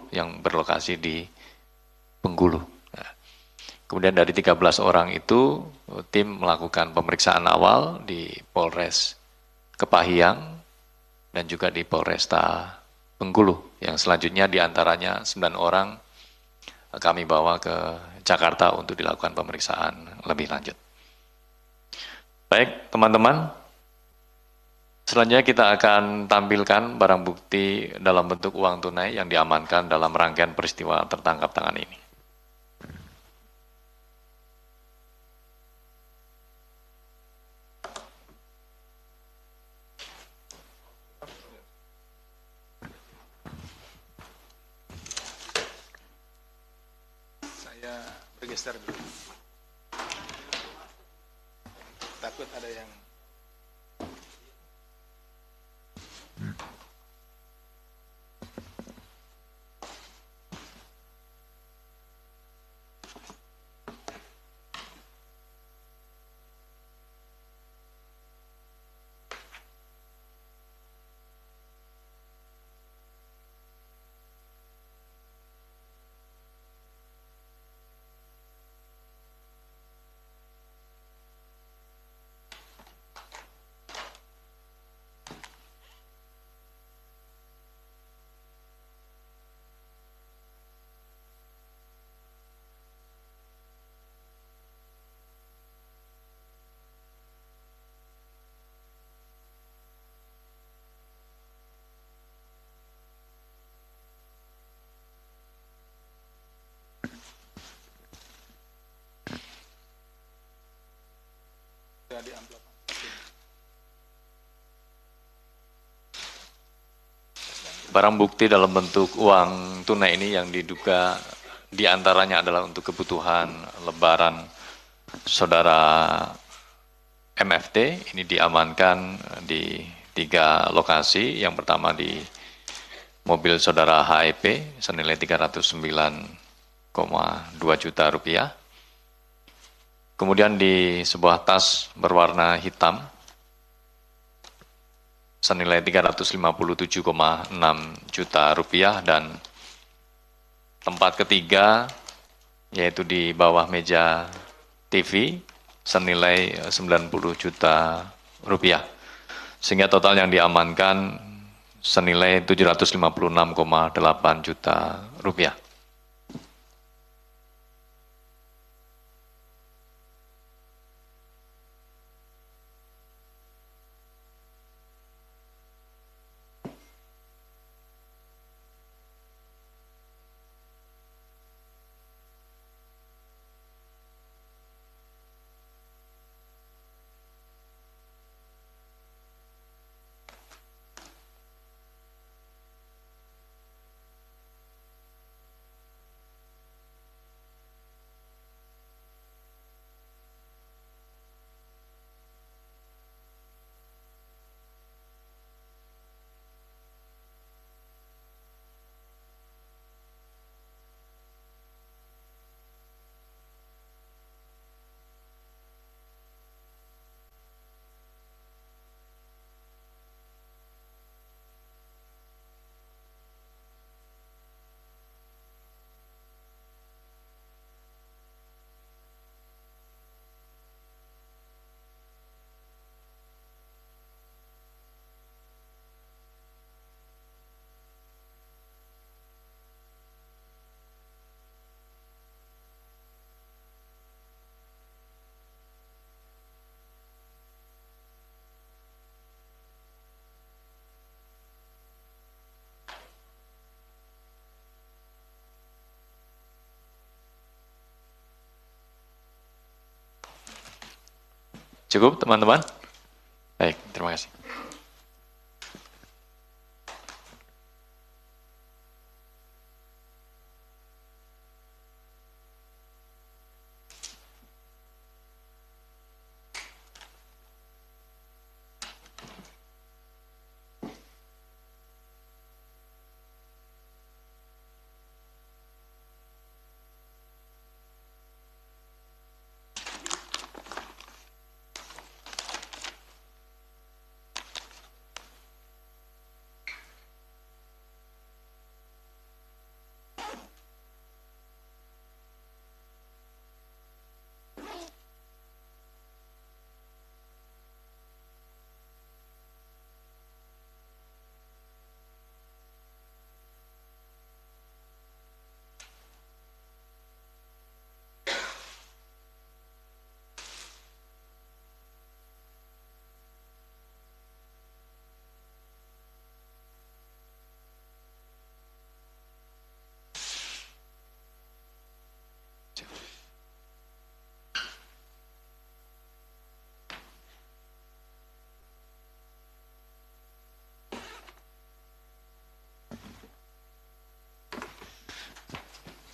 yang berlokasi di Bengkulu. Nah, kemudian dari 13 orang itu, tim melakukan pemeriksaan awal di Polres Kepahyang dan juga di Polresta Bengkulu, yang selanjutnya diantaranya 9 orang kami bawa ke Jakarta untuk dilakukan pemeriksaan lebih lanjut. Baik, teman-teman, selanjutnya kita akan tampilkan barang bukti dalam bentuk uang tunai yang diamankan dalam rangkaian peristiwa tertangkap tangan ini. Saya bergeser dulu. Takut ada yang di amplop. Barang bukti dalam bentuk uang tunai ini yang diduga diantaranya adalah untuk kebutuhan lebaran saudara MFT, ini diamankan di 3 lokasi. Yang pertama di mobil saudara HEP senilai 309,2 juta rupiah. Kemudian di sebuah tas berwarna hitam senilai 357,6 juta rupiah, dan tempat ketiga yaitu di bawah meja TV senilai 90 juta rupiah. Sehingga total yang diamankan senilai 756,8 juta rupiah. Cukup teman-teman? Baik, terima kasih.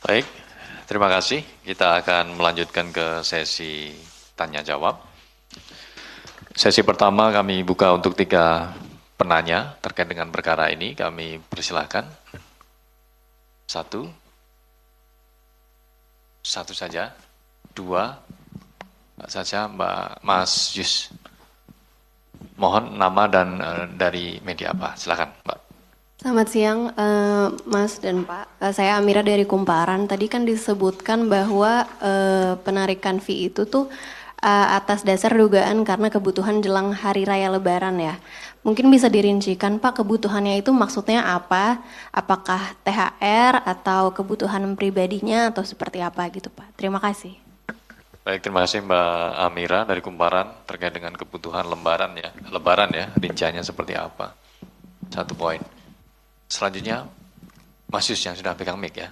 Baik, terima kasih. Kita akan melanjutkan ke sesi tanya jawab. Sesi pertama kami buka untuk 3 penanya terkait dengan perkara ini. Kami persilahkan. 1 saja. 2 saja, Mas Yus. Mohon nama dan dari media apa? Silakan, Mbak. Selamat siang, Mas dan Pak. Saya Amira dari Kumparan. Tadi kan disebutkan bahwa penarikan fee itu tuh atas dasar dugaan karena kebutuhan jelang Hari Raya Lebaran ya. Mungkin bisa dirincikan Pak, kebutuhannya itu maksudnya apa? Apakah THR atau kebutuhan pribadinya atau seperti apa gitu Pak? Terima kasih. Baik, terima kasih Mbak Amira dari Kumparan terkait dengan kebutuhan Lebaran ya, rinciannya seperti apa. 1 poin. Selanjutnya, Mas Yus yang sudah pegang mic ya.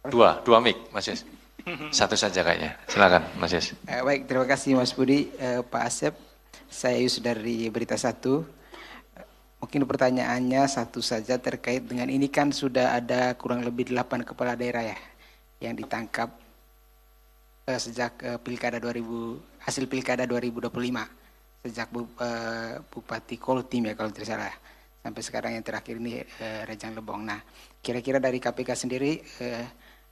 2 mic, Mas Yus. 1 saja kayaknya. Silakan, Mas Yus. Baik, terima kasih Mas Budi, Pak Asep. Saya Yus dari Berita 1. Mungkin pertanyaannya 1 saja terkait dengan ini kan sudah ada kurang lebih 8 kepala daerah ya yang ditangkap sejak hasil pilkada 2025 sejak Bupati Koltim ya kalau tidak salah. Sampai sekarang yang terakhir ini Rejang Lebong. Nah, kira-kira dari KPK sendiri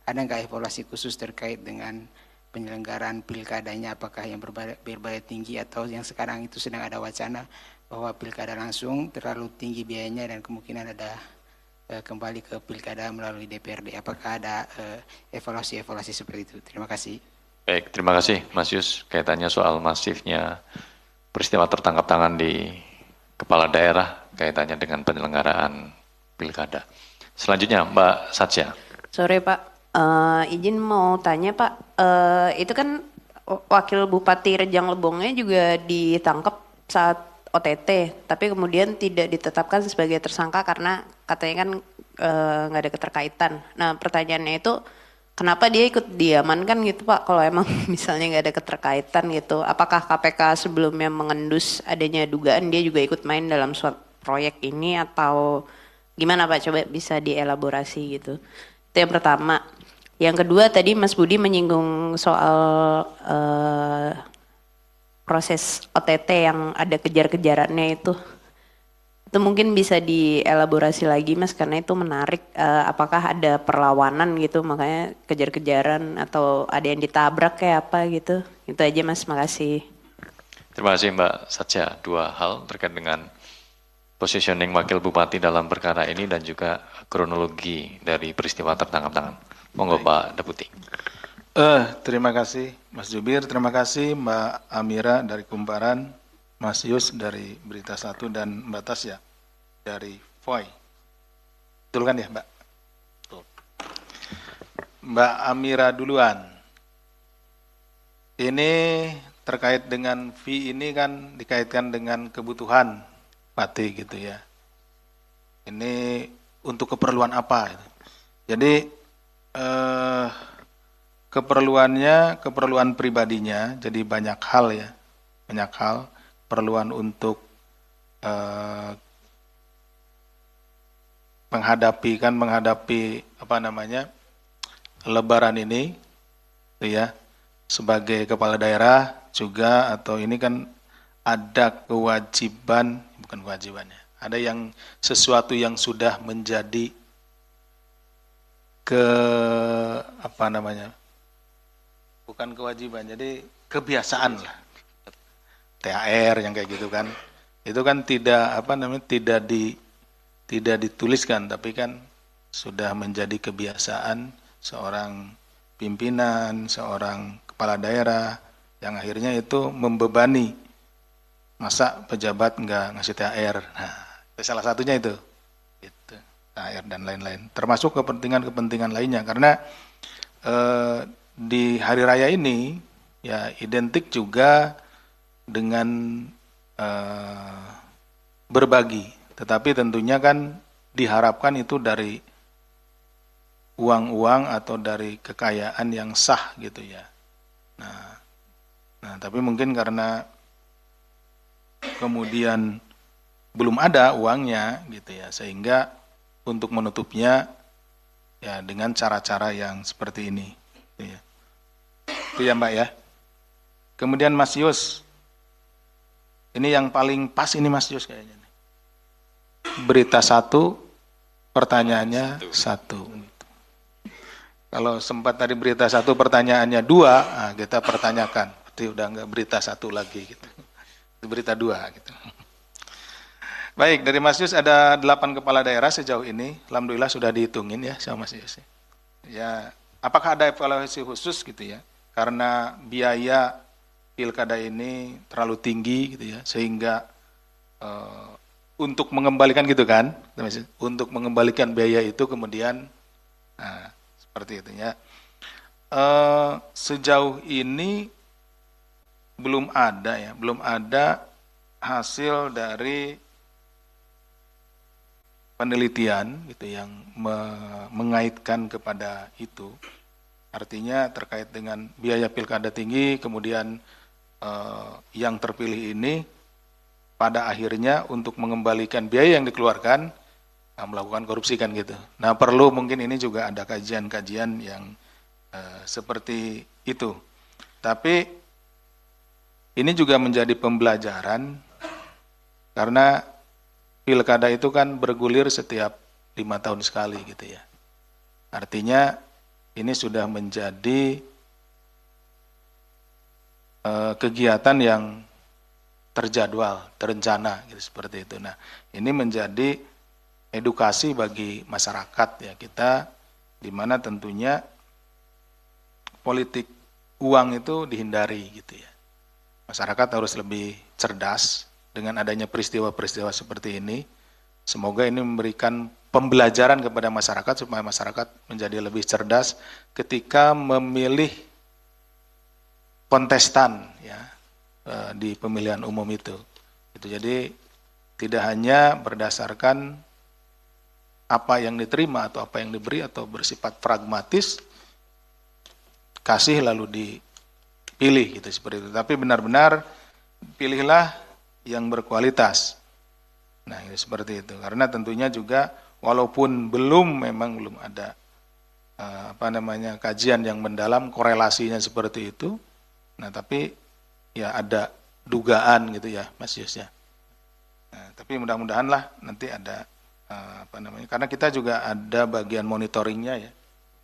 ada nggak evaluasi khusus terkait dengan penyelenggaraan pilkadanya? Apakah yang berbayar tinggi atau yang sekarang itu sedang ada wacana bahwa pilkada langsung terlalu tinggi biayanya dan kemungkinan ada kembali ke pilkada melalui DPRD? Apakah ada evaluasi seperti itu? Terima kasih. Baik, terima kasih Mas Yus. Kaitannya soal masifnya peristiwa tertangkap tangan di kepala daerah kaitannya dengan penyelenggaraan pilkada. Selanjutnya Mbak Satya. Sore Pak, izin mau tanya Pak, itu kan Wakil Bupati Rejang Lebongnya juga ditangkap saat OTT, tapi kemudian tidak ditetapkan sebagai tersangka karena katanya kan nggak ada keterkaitan. Nah pertanyaannya itu, kenapa dia ikut diamankan gitu Pak, kalau emang misalnya nggak ada keterkaitan gitu? Apakah KPK sebelumnya mengendus adanya dugaan dia juga ikut main dalam suatu proyek ini atau gimana Pak? Coba bisa dielaborasi gitu. Itu yang pertama. Yang kedua tadi Mas Budi menyinggung soal proses OTT yang ada kejar-kejarannya itu. Itu mungkin bisa dielaborasi lagi Mas, karena itu menarik. Apakah ada perlawanan gitu, makanya kejar-kejaran atau ada yang ditabrak kayak apa gitu. Itu aja Mas, makasih. Terima kasih Mbak Satya. 2 hal terkait dengan positioning Wakil Bupati dalam perkara ini dan juga kronologi dari peristiwa tertangkap tangan. Monggo Pak Deputi. Terima kasih Mas Jubir, terima kasih Mbak Amira dari Kumparan, Mas Yus dari Berita 1 dan Mbak Tasya dari FOI. Betul kan ya Mbak? Betul. Mbak Amira duluan. Ini terkait dengan fee ini kan dikaitkan dengan kebutuhan Pati gitu ya. Ini untuk keperluan apa? Jadi keperluan pribadinya, jadi banyak hal ya. banyak hal, perluan untuk menghadapi Lebaran ini, ya, sebagai kepala daerah juga, atau ini kan ada kewajiban, bukan kewajibannya, ada yang sesuatu yang sudah menjadi bukan kewajiban, jadi kebiasaan lah, THR yang kayak gitu kan, itu kan tidak dituliskan, tapi kan sudah menjadi kebiasaan seorang pimpinan, seorang kepala daerah, yang akhirnya itu membebani. Masa pejabat nggak ngasih THR? Nah, salah satunya itu THR dan lain-lain. Termasuk kepentingan-kepentingan lainnya, karena di hari raya ini ya identik juga dengan berbagi. Tetapi tentunya kan diharapkan itu dari uang-uang atau dari kekayaan yang sah gitu ya. Nah, tapi mungkin karena kemudian belum ada uangnya gitu ya, sehingga untuk menutupnya ya dengan cara-cara yang seperti ini. Gitu ya. Itu ya Mbak ya. Kemudian Mas Yus, ini yang paling pas ini Mas Yus kayaknya. Berita 1, pertanyaannya 1. Kalau sempat tadi berita 1, pertanyaannya 2, nah kita pertanyakan. Berarti udah enggak berita 1 lagi gitu. Itu berita 2 gitu. Baik, dari Mas Yus ada 8 kepala daerah sejauh ini. Alhamdulillah sudah dihitungin ya sama Mas Yus. Ya, apakah ada evaluasi khusus gitu ya? Karena biaya pilkada ini terlalu tinggi gitu ya, sehingga untuk mengembalikan gitu kan, untuk mengembalikan biaya itu kemudian, nah, seperti itu ya. Sejauh ini belum ada hasil dari penelitian gitu yang mengaitkan kepada itu. Artinya terkait dengan biaya pilkada tinggi, kemudian yang terpilih ini pada akhirnya untuk mengembalikan biaya yang dikeluarkan melakukan korupsi kan gitu. Nah, perlu mungkin ini juga ada kajian-kajian yang seperti itu. Tapi ini juga menjadi pembelajaran karena pilkada itu kan bergulir setiap 5 tahun sekali gitu ya. Artinya ini sudah menjadi kegiatan yang terjadwal, terencana gitu, seperti itu. Nah, ini menjadi edukasi bagi masyarakat ya, kita di mana tentunya politik uang itu dihindari gitu ya. Masyarakat harus lebih cerdas dengan adanya peristiwa-peristiwa seperti ini. Semoga ini memberikan pembelajaran kepada masyarakat supaya masyarakat menjadi lebih cerdas ketika memilih kontestan ya di pemilihan umum itu. Jadi tidak hanya berdasarkan apa yang diterima atau apa yang diberi atau bersifat pragmatis, kasih lalu dipilih gitu seperti itu. Tapi benar-benar pilihlah yang berkualitas. Nah, ini seperti itu. Karena tentunya juga walaupun belum ada kajian yang mendalam korelasinya seperti itu. Nah, tapi ya ada dugaan gitu ya, Mas Yus ya. Nah, tapi mudah-mudahan lah nanti ada karena kita juga ada bagian monitoringnya ya.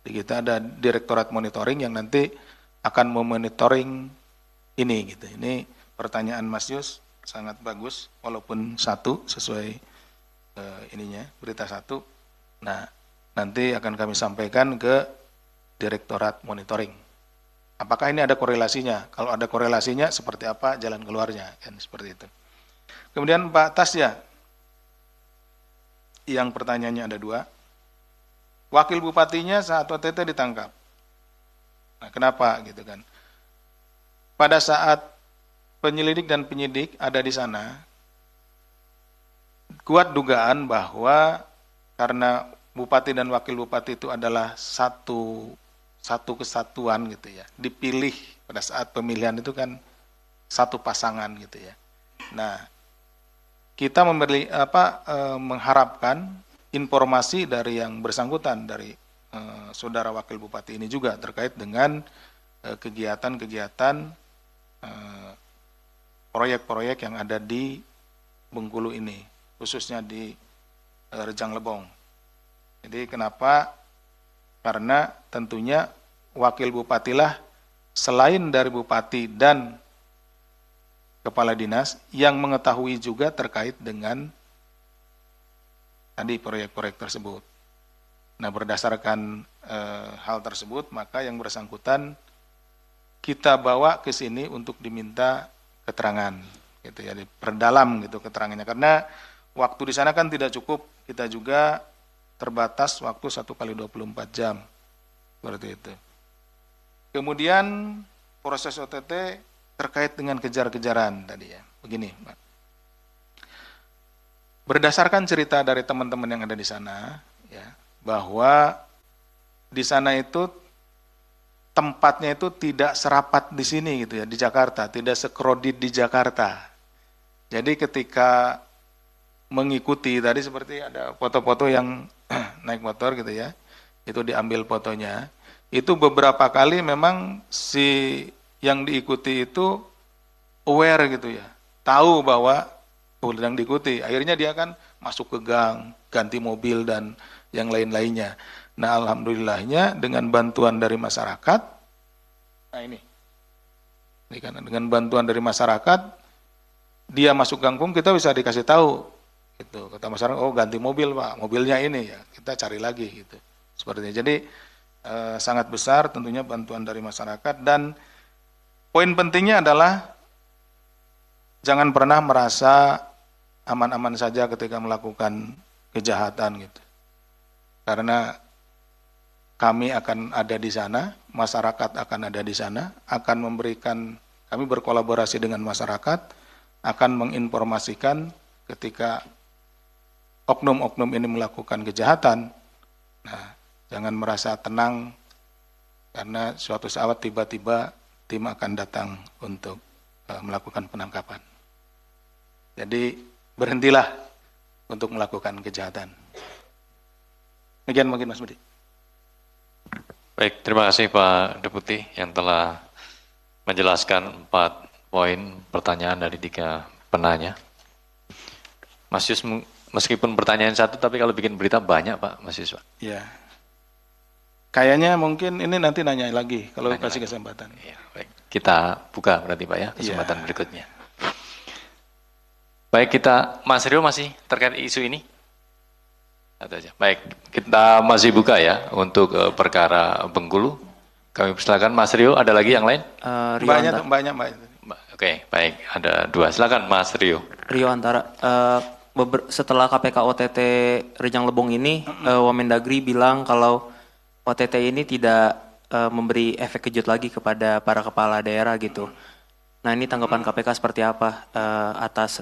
Jadi kita ada direktorat monitoring yang nanti akan memonitoring ini gitu. Ini pertanyaan Mas Yus sangat bagus, walaupun 1 sesuai berita 1. Nah, nanti akan kami sampaikan ke direktorat monitoring. Apakah ini ada korelasinya? Kalau ada korelasinya, seperti apa jalan keluarnya? Kan seperti itu. Kemudian Pak Tasya, yang pertanyaannya ada 2. Wakil bupatinya saat OTT ditangkap. Nah, kenapa gitu kan? Pada saat penyelidik dan penyidik ada di sana, kuat dugaan bahwa karena bupati dan wakil bupati itu adalah satu kesatuan gitu ya, dipilih pada saat pemilihan itu kan satu pasangan gitu ya. Nah, kita mengharapkan informasi dari yang bersangkutan, dari saudara wakil bupati ini juga terkait dengan kegiatan-kegiatan proyek-proyek yang ada di Bengkulu ini, khususnya di Rejang Lebong. Jadi kenapa? Karena tentunya wakil bupatilah selain dari bupati dan kepala dinas yang mengetahui juga terkait dengan tadi proyek-proyek tersebut. Nah, berdasarkan hal tersebut, maka yang bersangkutan kita bawa ke sini untuk diminta keterangan, gitu ya, diperdalam gitu keterangannya. Karena waktu di sana kan tidak cukup, kita juga terbatas waktu 1x24 jam, seperti itu. Kemudian proses OTT terkait dengan kejar-kejaran tadi ya, begini, Pak. Berdasarkan cerita dari teman-teman yang ada di sana, ya, bahwa di sana itu tempatnya itu tidak serapat di sini gitu ya, di Jakarta, tidak sekrodit di Jakarta. Jadi ketika mengikuti tadi seperti ada foto-foto yang naik motor gitu ya, itu diambil fotonya. Itu beberapa kali memang si yang diikuti itu aware gitu ya, tahu bahwa sedang diikuti. Akhirnya dia kan masuk ke gang, ganti mobil dan yang lain-lainnya. Nah, alhamdulillahnya dengan bantuan dari masyarakat, nah ini kan dengan bantuan dari masyarakat, dia masuk gangkung kita bisa dikasih tahu, gitu. Kata masyarakat, oh ganti mobil Pak, mobilnya ini ya, kita cari lagi gitu. Sepertinya. Jadi sangat besar tentunya bantuan dari masyarakat dan poin pentingnya adalah jangan pernah merasa aman-aman saja ketika melakukan kejahatan gitu. Karena kami akan ada di sana, masyarakat akan ada di sana, akan memberikan, kami berkolaborasi dengan masyarakat, akan menginformasikan ketika oknum-oknum ini melakukan kejahatan. Nah, jangan merasa tenang, karena suatu saat tiba-tiba tim akan datang untuk melakukan penangkapan. Jadi, berhentilah untuk melakukan kejahatan. Demikian mungkin Mas Budi. Baik, terima kasih Pak Deputi yang telah menjelaskan 4 poin pertanyaan dari 3 penanya. Mas Yus, meskipun pertanyaan 1, tapi kalau bikin berita banyak Pak, Mas Yus Pak. Ya, kayaknya mungkin ini nanti nanya lagi, kalau Nanya kasih lagi. kesempatan. Ya, baik. Kita buka berarti Pak ya, kesempatan berikutnya. Baik, Mas Rio masih terkait isu ini? Satu aja. Baik, kita masih buka ya untuk perkara Bengkulu. Kami persilakan Mas Rio, ada lagi yang lain? Banyak. Oke, baik, ada 2. Silakan Mas Rio. Rio Antara, setelah KPK OTT Rejang Lebong ini, Wamendagri bilang kalau OTT ini tidak memberi efek kejut lagi kepada para kepala daerah gitu. Nah, ini tanggapan KPK seperti apa atas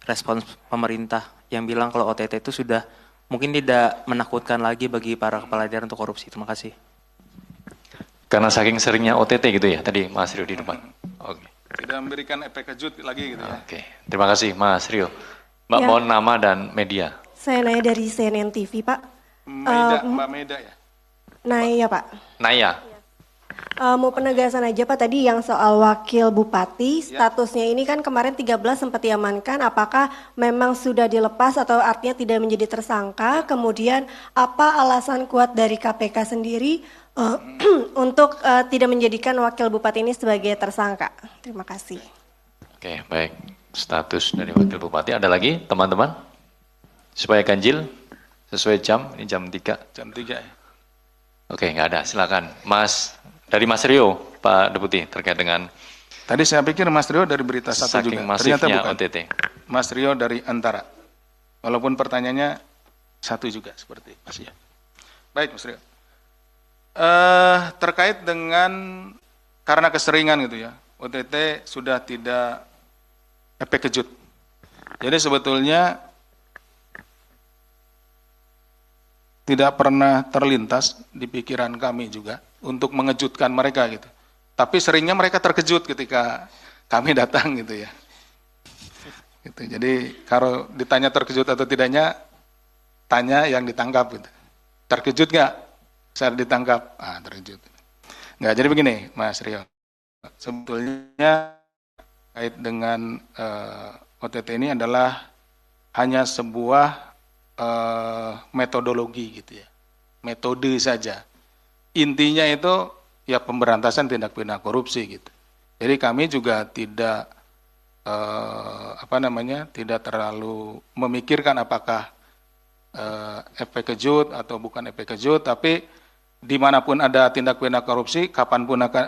respons pemerintah yang bilang kalau OTT itu sudah mungkin tidak menakutkan lagi bagi para kepala daerah untuk korupsi. Terima kasih. Karena saking seringnya OTT gitu ya, tadi Mas Rio di depan. Oke. Tidak memberikan efek kejut lagi gitu ya. Oke, terima kasih Mas Rio. Mbak, Ya. mohon nama dan media. Saya nanya dari CNN TV, Pak. Mbak Meda ya? Naya, Pak. Naya. Mau penegasan aja, Pak, tadi yang soal wakil bupati, statusnya ini kan kemarin 13 sempat diamankan, apakah memang sudah dilepas atau artinya tidak menjadi tersangka? Kemudian apa alasan kuat dari KPK sendiri untuk tidak menjadikan wakil bupati ini sebagai tersangka? Terima kasih. Oke, baik. Status dari wakil bupati. Ada lagi teman-teman? Supaya ganjil sesuai jam, ini jam 3. Jam 3 ya. Oke, nggak ada. Silakan. Dari Mas Rio, Pak Deputi, terkait dengan Tadi saya pikir Mas Rio dari berita 1 saking juga. Ternyata masifnya bukan. OTT. Mas Rio dari Antara. Walaupun pertanyaannya 1 juga seperti Mas ya. Baik Mas Rio. Terkait dengan karena keseringan gitu ya, OTT sudah tidak efek kejut. Jadi sebetulnya tidak pernah terlintas di pikiran kami juga untuk mengejutkan mereka gitu. Tapi seringnya mereka terkejut ketika kami datang gitu ya. Gitu. Jadi kalau ditanya terkejut atau tidaknya, tanya yang ditangkap gitu. Terkejut nggak saat ditangkap? Terkejut. Nggak, jadi begini Mas Rio. Sebetulnya kait dengan OTT ini adalah hanya sebuah metodologi gitu ya. Metode saja. Intinya itu ya pemberantasan tindak pidana korupsi gitu. Jadi kami juga tidak tidak terlalu memikirkan apakah efek kejut atau bukan efek kejut, tapi dimanapun ada tindak pidana korupsi, kapanpun akan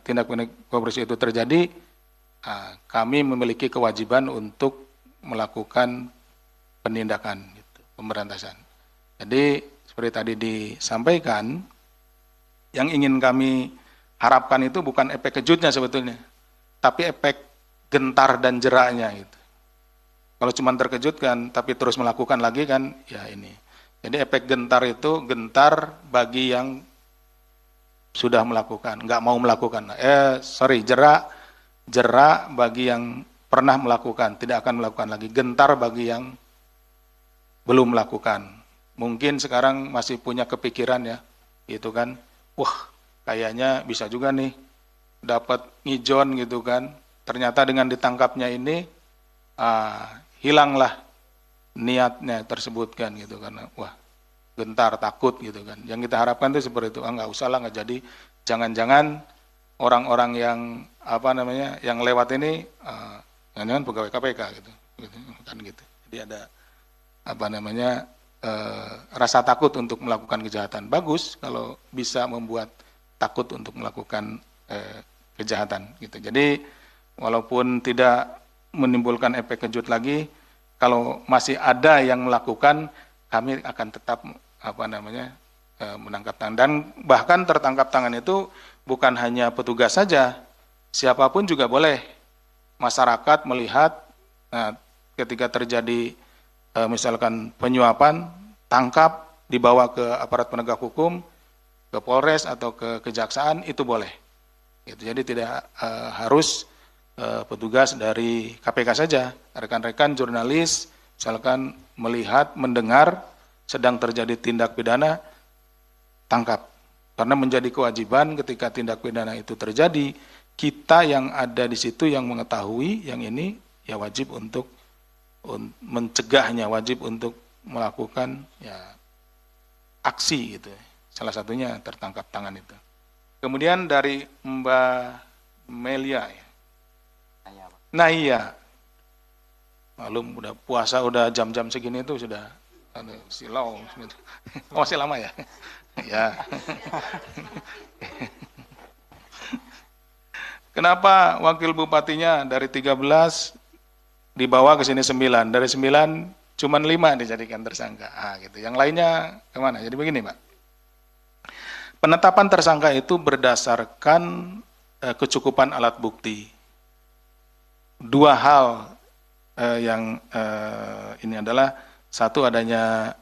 tindak pidana korupsi itu terjadi, kami memiliki kewajiban untuk melakukan penindakan, gitu, pemberantasan. Jadi seperti tadi disampaikan, yang ingin kami harapkan itu bukan efek kejutnya sebetulnya, tapi efek gentar dan jeraknya gitu. Kalau cuma terkejut kan, tapi terus melakukan lagi kan, ya ini. Jadi efek gentar itu gentar bagi yang sudah melakukan, nggak mau melakukan. Jerak bagi yang pernah melakukan, tidak akan melakukan lagi. Gentar bagi yang belum melakukan. Mungkin sekarang masih punya kepikiran ya, gitu kan. Wah, kayaknya bisa juga nih dapat ngijon gitu kan. Ternyata dengan ditangkapnya ini hilanglah niatnya tersebut kan gitu, karena wah gentar, takut gitu kan. Yang kita harapkan itu seperti itu. Nggak usah lah, nggak jadi. Jangan-jangan orang-orang yang yang lewat ini jangan-jangan pegawai KPK gitu kan gitu. Jadi ada rasa takut untuk melakukan kejahatan. Bagus kalau bisa membuat takut untuk melakukan kejahatan gitu. Jadi walaupun tidak menimbulkan efek kejut lagi, kalau masih ada yang melakukan, kami akan tetap menangkap tangan. Dan bahkan tertangkap tangan itu bukan hanya petugas saja, siapapun juga boleh. Masyarakat melihat, ketika terjadi misalkan penyuapan, tangkap, dibawa ke aparat penegak hukum, ke Polres atau ke Kejaksaan, itu boleh. Gitu. Jadi tidak harus petugas dari KPK saja, rekan-rekan jurnalis misalkan melihat, mendengar sedang terjadi tindak pidana, tangkap. Karena menjadi kewajiban ketika tindak pidana itu terjadi, kita yang ada di situ yang mengetahui yang ini ya wajib untuk mencegahnya, wajib untuk melakukan ya aksi gitu. Salah satunya tertangkap tangan itu. Kemudian dari Mbak Melia ya. Nah iya, malum udah puasa, udah jam-jam segini itu sudah silau. Masih lama ya? Ya. Kenapa wakil bupatinya dari 13 dibawa ke sini 9, dari 9 cuman 5 dijadikan tersangka. Gitu. Yang lainnya kemana? Jadi begini Pak, penetapan tersangka itu berdasarkan kecukupan alat bukti. Dua hal yang ini adalah, satu adanya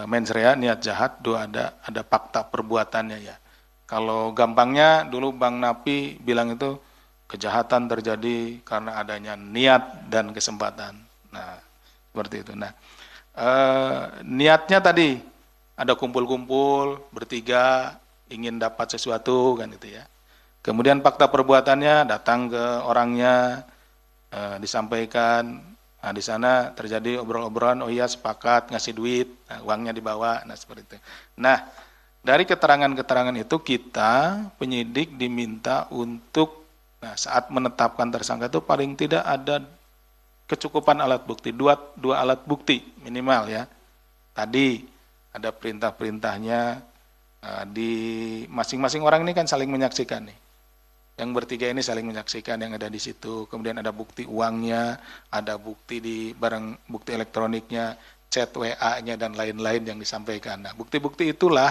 mens rea, niat jahat, dua ada fakta perbuatannya ya. Kalau gampangnya dulu Bang Napi bilang itu kejahatan terjadi karena adanya niat dan kesempatan. Nah, seperti itu. Nah, niatnya tadi ada kumpul-kumpul bertiga ingin dapat sesuatu kan itu ya. Kemudian fakta perbuatannya datang ke orangnya, disampaikan, nah di sana terjadi obrol-obrolan, oh iya sepakat ngasih duit, nah, uangnya dibawa, nah seperti itu. Nah, dari keterangan-keterangan itu kita penyidik diminta untuk saat menetapkan tersangka itu paling tidak ada kecukupan alat bukti, dua alat bukti minimal ya. Tadi ada perintah-perintahnya, di masing-masing orang ini kan saling menyaksikan nih. Yang bertiga ini saling menyaksikan yang ada di situ. Kemudian ada bukti uangnya, ada bukti di barang bukti elektroniknya, chat WA-nya dan lain-lain yang disampaikan. Nah, bukti-bukti itulah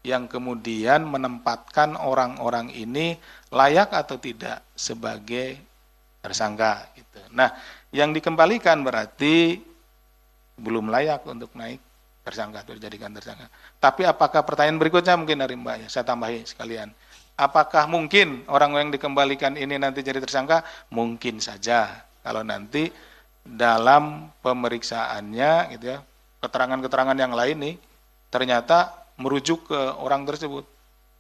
yang kemudian menempatkan orang-orang ini layak atau tidak sebagai tersangka gitu. Nah, yang dikembalikan berarti belum layak untuk naik tersangka atau dijadikan tersangka. Tapi apakah pertanyaan berikutnya mungkin dari Mbak ya, saya tambahin sekalian. apakah mungkin orang yang dikembalikan ini nanti jadi tersangka? Mungkin saja. Kalau nanti dalam pemeriksaannya gitu ya, keterangan-keterangan yang lain nih ternyata merujuk ke orang tersebut.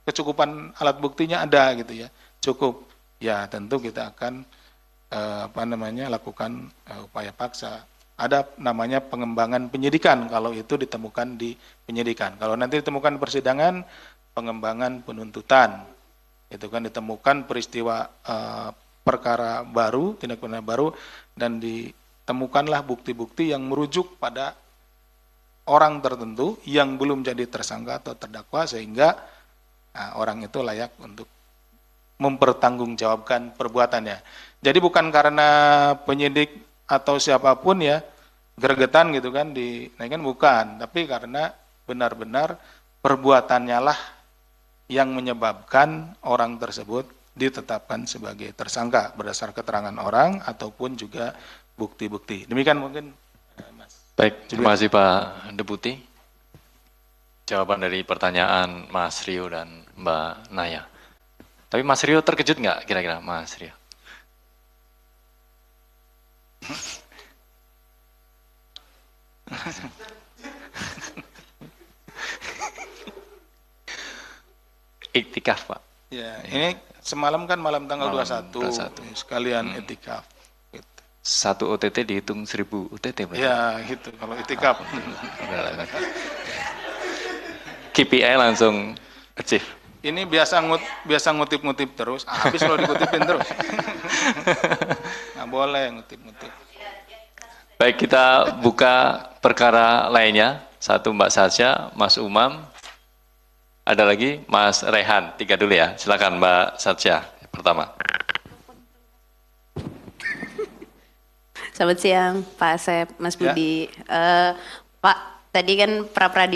Kecukupan alat buktinya ada gitu ya. Cukup. Ya, tentu kita akan lakukan upaya paksa. Ada namanya pengembangan penyidikan kalau itu ditemukan di penyidikan. Kalau nanti ditemukan persidangan, pengembangan penuntutan. Itu kan ditemukan peristiwa perkara baru, tindak pidana baru, dan ditemukanlah bukti-bukti yang merujuk pada orang tertentu yang belum jadi tersangka atau terdakwa, sehingga orang itu layak untuk mempertanggungjawabkan perbuatannya. Jadi bukan karena penyidik atau siapapun ya gregetan gitu kan dinaikkan, bukan, tapi karena benar-benar perbuatannya lah yang menyebabkan orang tersebut ditetapkan sebagai tersangka berdasar keterangan orang ataupun juga bukti-bukti. Demikian mungkin Mas. Baik, terima kasih Pak Deputi. Jawaban dari pertanyaan Mas Rio dan Mbak Naya. Tapi Mas Rio terkejut nggak kira-kira Mas Rio? Iktikaf Pak. Ya, ini semalam kan malam tanggal Malam 21, sekalian iktikaf. Gitu. Satu OTT dihitung 1000 OTT berarti? Ya, gitu kalau iktikaf. KPI langsung achieve. Ini biasa ngutip-ngutip terus, habis kalau dikutipin terus. Nggak boleh ngutip-ngutip. Baik, kita buka perkara lainnya. Satu Mbak Sasha, Mas Umam, ada lagi Mas Rehan. 3 dulu ya, silakan Mbak Sasha pertama. Selamat siang Pak Asep, Mas Budi. Pak, tadi kan pra-peradilan